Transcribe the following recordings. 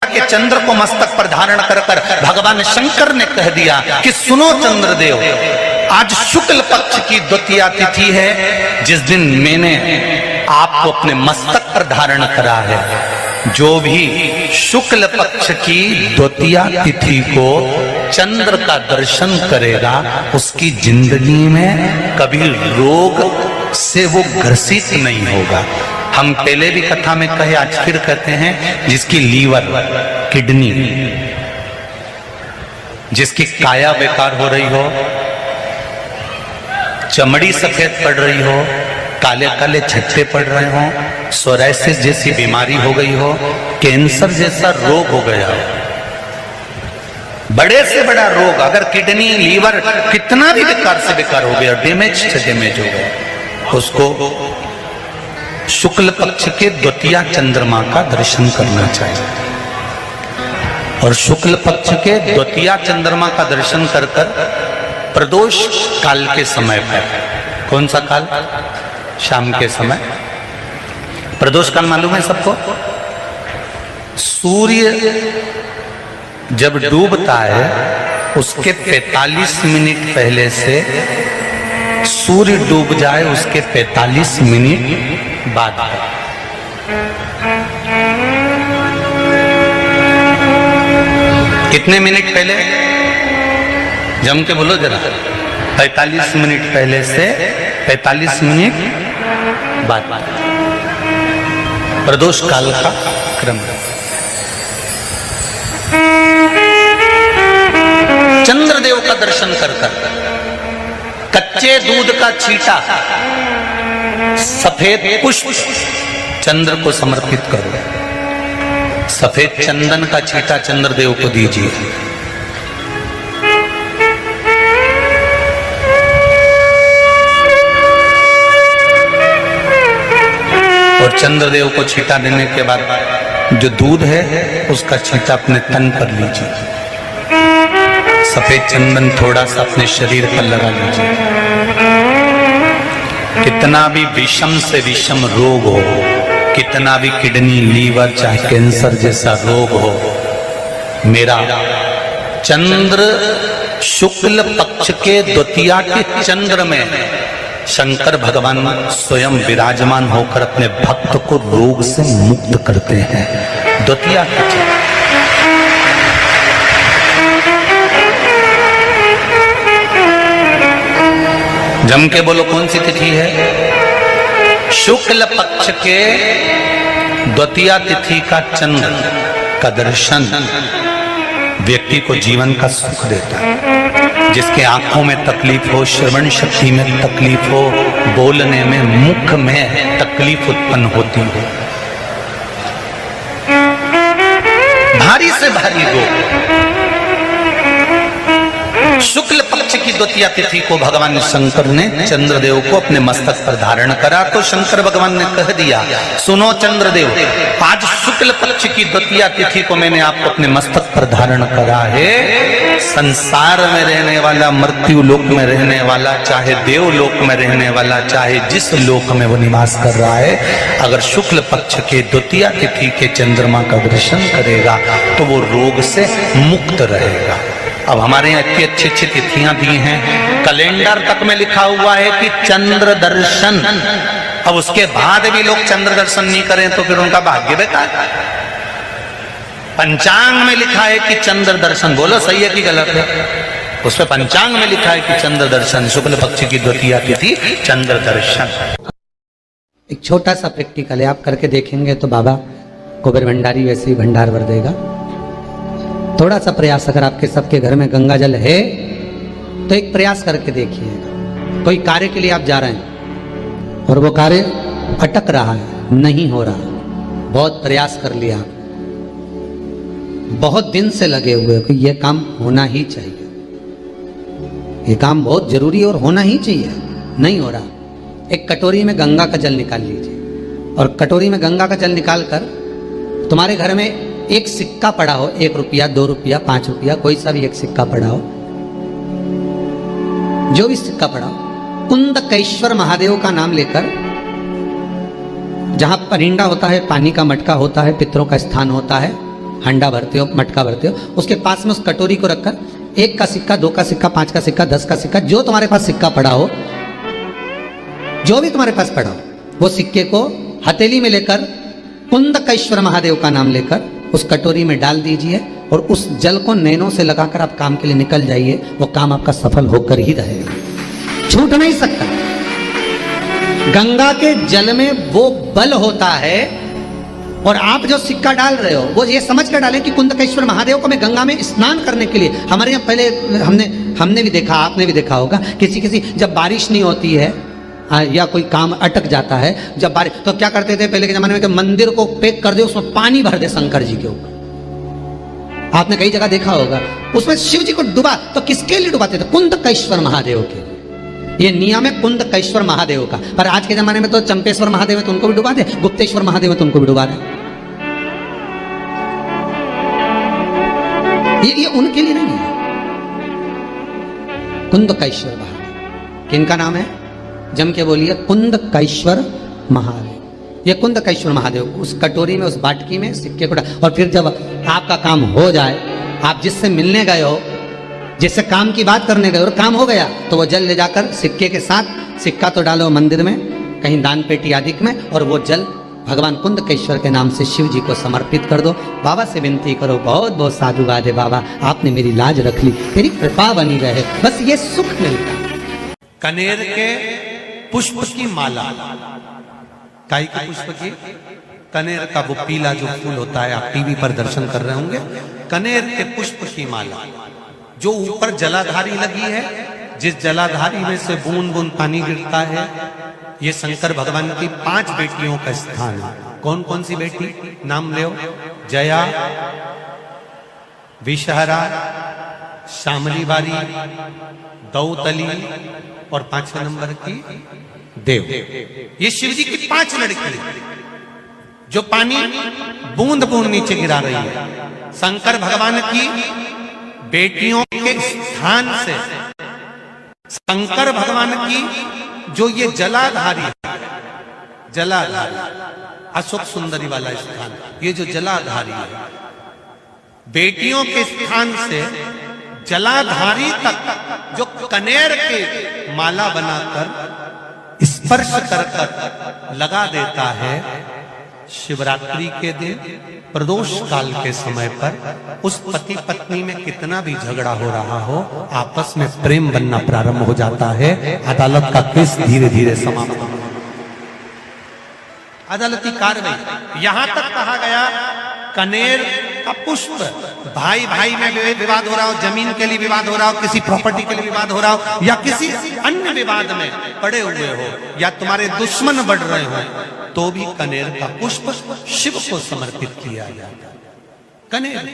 के चंद्र को मस्तक पर धारण कर कर भगवान शंकर ने कह दिया कि सुनो चंद्रदेव, आज शुक्ल पक्ष की द्वितीया तिथि है, जिस दिन मैंने आपको अपने मस्तक पर धारण करा है। जो भी शुक्ल पक्ष की द्वितीया तिथि को चंद्र का दर्शन करेगा, उसकी जिंदगी में कभी रोग से वो ग्रसित नहीं होगा। हम पहले भी कथा में कहे, आज फिर कहते हैं, जिसकी लीवर, किडनी, जिसकी काया बेकार हो रही हो, चमड़ी सफेद पड़ रही हो, काले काले छट्टे पड़ रहे हो, सोराइसिस जैसी बीमारी हो गई हो, कैंसर जैसा रोग हो गया हो, बड़े से बड़ा रोग, अगर किडनी, लीवर कितना भी बेकार से बेकार हो गया, डैमेज से डैमेज हो गया, उसको शुक्ल पक्ष के द्वितीया चंद्रमा का दर्शन करना चाहिए। और शुक्ल पक्ष के द्वितीया चंद्रमा का दर्शन कर कर प्रदोष काल के समय पर, कौन सा काल? शाम के समय। प्रदोष काल मालूम है सबको? सूर्य जब डूबता है उसके 45 मिनट पहले से, सूर्य डूब जाए उसके 45 मिनट बाद। कितने मिनट पहले? जम के बोलो जरा। 45 मिनट पहले से 45 मिनट बाद प्रदोष काल का क्रम। चंद्रदेव का दर्शन कर कर कच्चे दूध का छींटा, सफेद पुष्प चंद्र को समर्पित करो। सफेद चंदन का छींटा चंद्रदेव को दीजिए। और चंद्रदेव को छींटा देने के बाद जो दूध है उसका छींटा अपने तन पर लीजिए। सफेद चंदन थोड़ा सा अपने शरीर पर लगा लीजिए। कितना भी विषम से विषम रोग हो, कितना भी किडनी, लीवर, चाहे कैंसर जैसा रोग हो, मेरा चंद्र शुक्ल पक्ष के द्वितीया के चंद्र में शंकर भगवान स्वयं विराजमान होकर अपने भक्त को रोग से मुक्त करते हैं। द्वितीया के चंद्र। जम के बोलो कौन सी तिथि है? शुक्ल पक्ष के द्वितीया तिथि का चंद्र का दर्शन व्यक्ति को जीवन का सुख देता है। जिसके आंखों में तकलीफ हो, श्रवण शक्ति में तकलीफ हो, बोलने में, मुख में तकलीफ उत्पन्न होती हो, भारी से भारी रोग, शुक्ल पक्ष की द्वितीया तिथि को भगवान शंकर ने चंद्रदेव को अपने मस्तक पर धारण करा। तो शंकर भगवान ने कह दिया, सुनो चंद्रदेव, आज शुक्ल पक्ष की द्वितीया तिथि को मैंने आपको अपने मस्तक पर धारण करा है। संसार में रहने वाला, मृत्यु लोक में रहने वाला, चाहे देवलोक में रहने वाला, चाहे जिस लोक में वो निवास कर रहा है, अगर शुक्ल पक्ष के द्वितीया तिथि के चंद्रमा का दर्शन करेगा तो वो रोग से मुक्त रहेगा। अब हमारे यहाँ इतनी अच्छी अच्छी तिथियां दी हैं, कैलेंडर तक में लिखा हुआ है कि चंद्र दर्शन। अब उसके बाद भी लोग चंद्र दर्शन नहीं करें तो फिर उनका भाग्य बेकार। पंचांग में लिखा है कि चंद्र दर्शन, बोलो सही है कि गलत है? उसमें पंचांग में लिखा है कि चंद्र दर्शन, शुक्ल पक्ष की द्वितीया तिथि चंद्र दर्शन। एक छोटा सा प्रैक्टिकल है, आप करके देखेंगे तो बाबा कुबेर भंडारी वैसे ही भंडार भर देगा। थोड़ा सा प्रयास, अगर आपके सबके घर में गंगा जल है तो एक प्रयास करके देखिएगा। कोई कार्य के लिए आप जा रहे हैं और वो कार्य अटक रहा है, नहीं हो रहा, बहुत प्रयास कर लिया, बहुत दिन से लगे हुए कि ये काम होना ही चाहिए, ये काम बहुत जरूरी और होना ही चाहिए, नहीं हो रहा। एक कटोरी में गंगा का जल निकाल लीजिए और कटोरी में गंगा का जल निकाल कर तुम्हारे घर में एक सिक्का पड़ा हो, 1 रुपया, 2 रुपया, 5 रुपया, कोई सा भी एक सिक्का पड़ा हो, जो भी सिक्का पड़ा हो, कुंदकेश्वर महादेव का नाम लेकर, जहां परिंदा होता है, पानी का मटका होता है, पितरों का स्थान होता है, हंडा भरते हो, मटका भरते हो, उसके पास में उस कटोरी को रखकर 1 का सिक्का, 2 का सिक्का, 5 का सिक्का, 10 का सिक्का, जो तुम्हारे पास सिक्का पड़ा हो, जो भी तुम्हारे पास पड़ा हो, वो सिक्के को हथेली में लेकर कुंदकेश्वर महादेव का नाम लेकर उस कटोरी में डाल दीजिए और उस जल को नैनों से लगाकर आप काम के लिए निकल जाइए। वो काम आपका सफल होकर ही रहेगा, छूट नहीं सकता। गंगा के जल में वो बल होता है। और आप जो सिक्का डाल रहे हो वो ये समझ कर डालें कि कुंदकेश्वर महादेव को मैं गंगा में स्नान करने के लिए, हमारे यहाँ पहले हमने भी देखा, आपने भी देखा होगा, किसी जब बारिश नहीं होती है या कोई काम अटक जाता है, जब बारिश, तो क्या करते थे पहले के जमाने में कि मंदिर को पैक कर दे, उसमें पानी भर दे शंकर जी के ऊपर। आपने कई जगह देखा होगा, उसमें शिव जी को डुबा, तो किसके लिए डुबाते थे? कुंदकेश्वर महादेव के लिए। ये नियम है कुंदकेश्वर महादेव का। पर आज के जमाने में तो चंपेश्वर महादेव है तो उनको भी डुबा दे, गुप्तेश्वर महादेव है तो उनको भी डुबा दे। ये उनके लिए नहीं है। कुंदकेश्वर महादेव किनका नाम है? जम के बोलिए, कुंदकेश्वर महादेव। ये कुंदकेश्वर महादेव उस कटोरी में, उस बाटकी में सिक्के को डाल, और फिर जब आपका काम हो जाए, आप जिससे मिलने गए हो, जिससे काम की बात करने गए और काम हो गया, तो वो जल ले जाकर सिक्के के साथ, सिक्का तो डालो मंदिर में, कहीं दान पेटी आदि में, और वो जल भगवान कुंदकेश्वर के नाम से शिव जी को समर्पित कर दो। बाबा से विनती करो, बहुत बहुत साधुवाद है बाबा, आपने मेरी लाज रख ली, मेरी कृपा बनी रहे, बस ये सुख मिलता। कनेर के पुष्प की माला, काय के पुष्प की? कनेर का वो पीला जो फूल होता है, आप टीवी पर दर्शन कर रहे होंगे, कनेर के पुष्प की माला जो ऊपर जलाधारी लगी है, जिस जलाधारी में से बूंद बूंद पानी गिरता है, ये शंकर भगवान की 5 बेटियों का स्थान है। कौन कौन सी बेटी? नाम लो, जया, विषहरा, शामली बारी, दौतली और 5वें नंबर की देव। ये शिव जी की 5 लड़की जो पानी बूंद बूंद नीचे गिरा रही है। शंकर भगवान की बेटियों के स्थान से शंकर भगवान की जो ये जलाधारी है, जलाधारी अशोक सुंदरी वाला स्थान, ये जो जलाधारी है, बेटियों के स्थान से जलाधारी तक जो कनेर के माला बनाकर स्पर्श कर कर लगा देता है, शिवरात्रि के दिन प्रदोष काल के समय पर उस पति पत्नी में कितना भी झगड़ा हो रहा हो, आपस में प्रेम बनना प्रारंभ हो जाता है। अदालत का केस धीरे धीरे समाप्त, अदालती कार्रवाई। यहां तक कहा गया कनेर का पुष्प, भाई भाई में विवाद हो रहा हो, जमीन के लिए विवाद हो रहा हो, किसी प्रॉपर्टी के लिए विवाद हो रहा हो, या किसी अन्य विवाद में पड़े हुए हो, या तुम्हारे दुश्मन बढ़ रहे हो, तो भी कनेर का पुष्प शिव को समर्पित किया जाता है। कनेर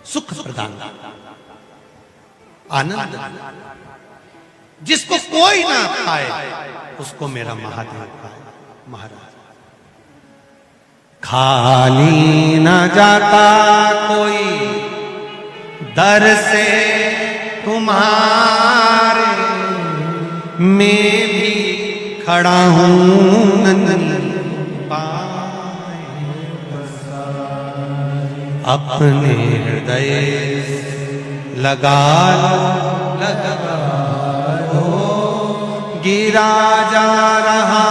सुख प्रदान, आनंद, जिसको कोई ना पाए उसको मेरा महादेव पाए। महाराज खाली न जाता कोई दर से तुम्हारे, मैं भी खड़ा हूं नंदी पाए, अपने हृदय लगा लो, गिरा जा रहा